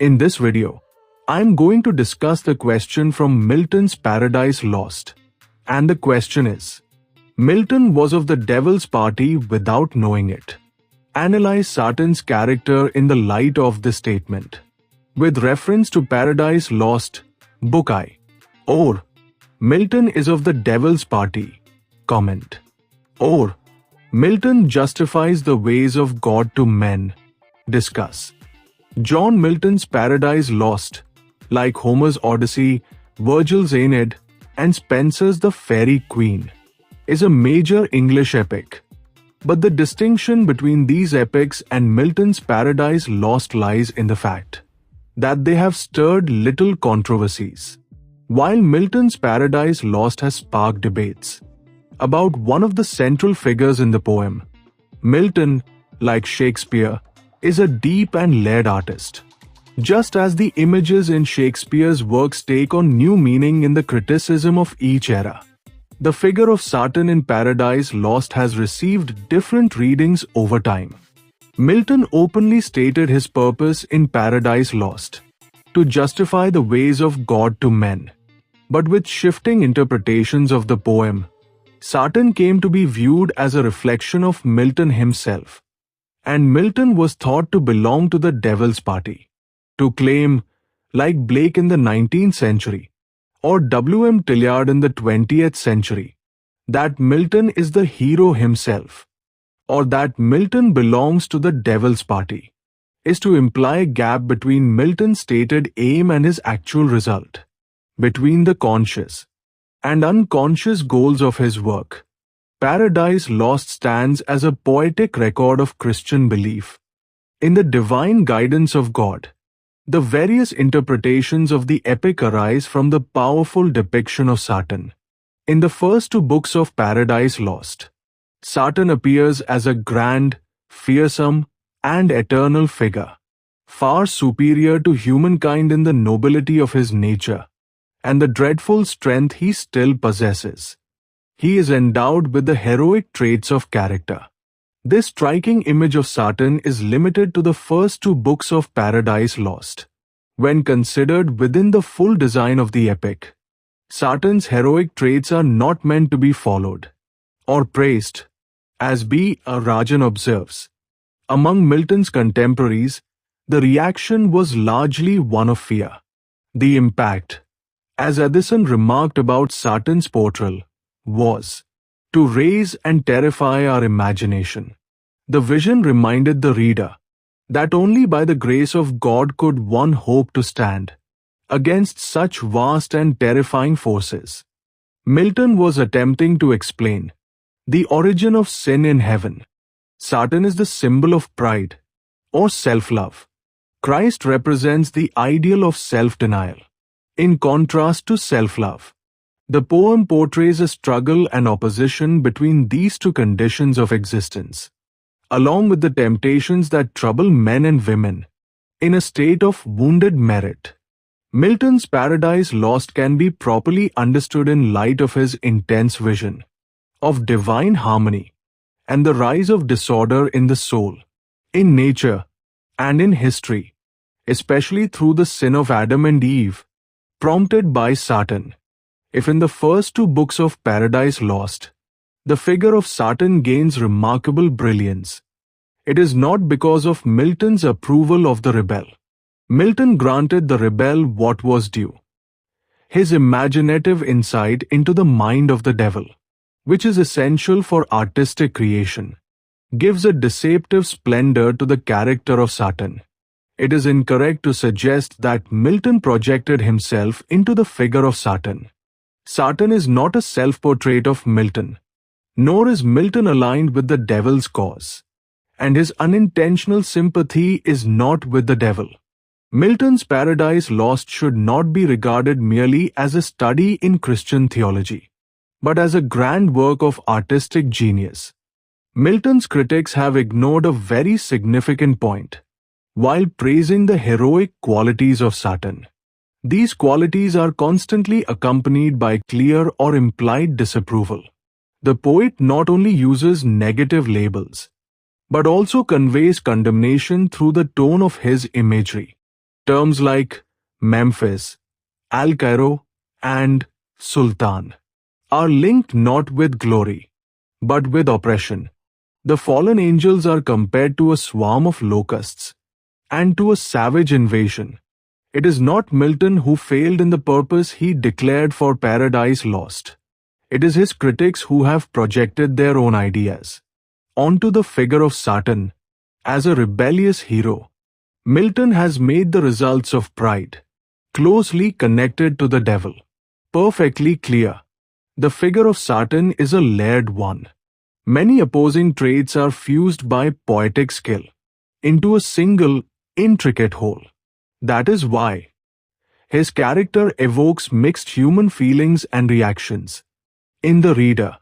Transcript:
In this video, I am going to discuss the question from Milton's Paradise Lost. And the question is, Milton was of the devil's party without knowing it. Analyze Satan's character in the light of this statement. With reference to Paradise Lost, Book I. Or, Milton is of the devil's party. Comment. Or, Milton justifies the ways of God to men. Discuss. John Milton's Paradise Lost, like Homer's Odyssey, Virgil's Aeneid, and Spenser's The Faerie Queene, is a major English epic. But the distinction between these epics and Milton's Paradise Lost lies in the fact that they have stirred little controversies. While Milton's Paradise Lost has sparked debates about one of the central figures in the poem, Milton, like Shakespeare, is a deep and layered artist. Just as the images in Shakespeare's works take on new meaning in the criticism of each era, the figure of Satan in Paradise Lost has received different readings over time. Milton openly stated his purpose in Paradise Lost: to justify the ways of God to men. But with shifting interpretations of the poem, Satan came to be viewed as a reflection of Milton himself, and Milton was thought to belong to the devil's party. To claim, like Blake in the 19th century, or W.M. Tilliard in the 20th century, that Milton is the hero himself, or that Milton belongs to the devil's party, is to imply a gap between Milton's stated aim and his actual result, between the conscious and unconscious goals of his work. Paradise Lost stands as a poetic record of Christian belief in the divine guidance of God. The various interpretations of the epic arise from the powerful depiction of Satan. In the first two books of Paradise Lost, Satan appears as a grand, fearsome, and eternal figure, far superior to humankind in the nobility of his nature and the dreadful strength he still possesses. He is endowed with the heroic traits of character. This striking image of Satan is limited to the first two books of Paradise Lost. When considered within the full design of the epic, Satan's heroic traits are not meant to be followed or praised, as B. Rajan observes. Among Milton's contemporaries, the reaction was largely one of fear. The impact, as Addison remarked about Satan's portrayal, was to raise and terrify our imagination. The vision reminded the reader that only by the grace of God could one hope to stand against such vast and terrifying forces. Milton was attempting to explain the origin of sin in heaven. Satan is the symbol of pride or self-love. Christ represents the ideal of self-denial, in contrast to self-love. The poem portrays a struggle and opposition between these two conditions of existence, along with the temptations that trouble men and women in a state of wounded merit. Milton's Paradise Lost can be properly understood in light of his intense vision of divine harmony and the rise of disorder in the soul, in nature, and in history, especially through the sin of Adam and Eve, prompted by Satan. If in the first two books of Paradise Lost, the figure of Satan gains remarkable brilliance, it is not because of Milton's approval of the rebel. Milton granted the rebel what was due: his imaginative insight into the mind of the devil, which is essential for artistic creation, gives a deceptive splendor to the character of Satan. It is incorrect to suggest that Milton projected himself into the figure of Satan. Satan is not a self-portrait of Milton, nor is Milton aligned with the devil's cause, and his unintentional sympathy is not with the devil. Milton's Paradise Lost should not be regarded merely as a study in Christian theology, but as a grand work of artistic genius. Milton's critics have ignored a very significant point while praising the heroic qualities of Satan. These qualities are constantly accompanied by clear or implied disapproval. The poet not only uses negative labels, but also conveys condemnation through the tone of his imagery. Terms like Memphis, Al-Cairo, and Sultan are linked not with glory, but with oppression. The fallen angels are compared to a swarm of locusts and to a savage invasion. It is not Milton who failed in the purpose he declared for Paradise Lost. It is his critics who have projected their own ideas onto the figure of Satan as a rebellious hero. Milton has made the results of pride, closely connected to the devil, perfectly clear. The figure of Satan is a layered one. Many opposing traits are fused by poetic skill into a single, intricate whole. That is why his character evokes mixed human feelings and reactions in the reader.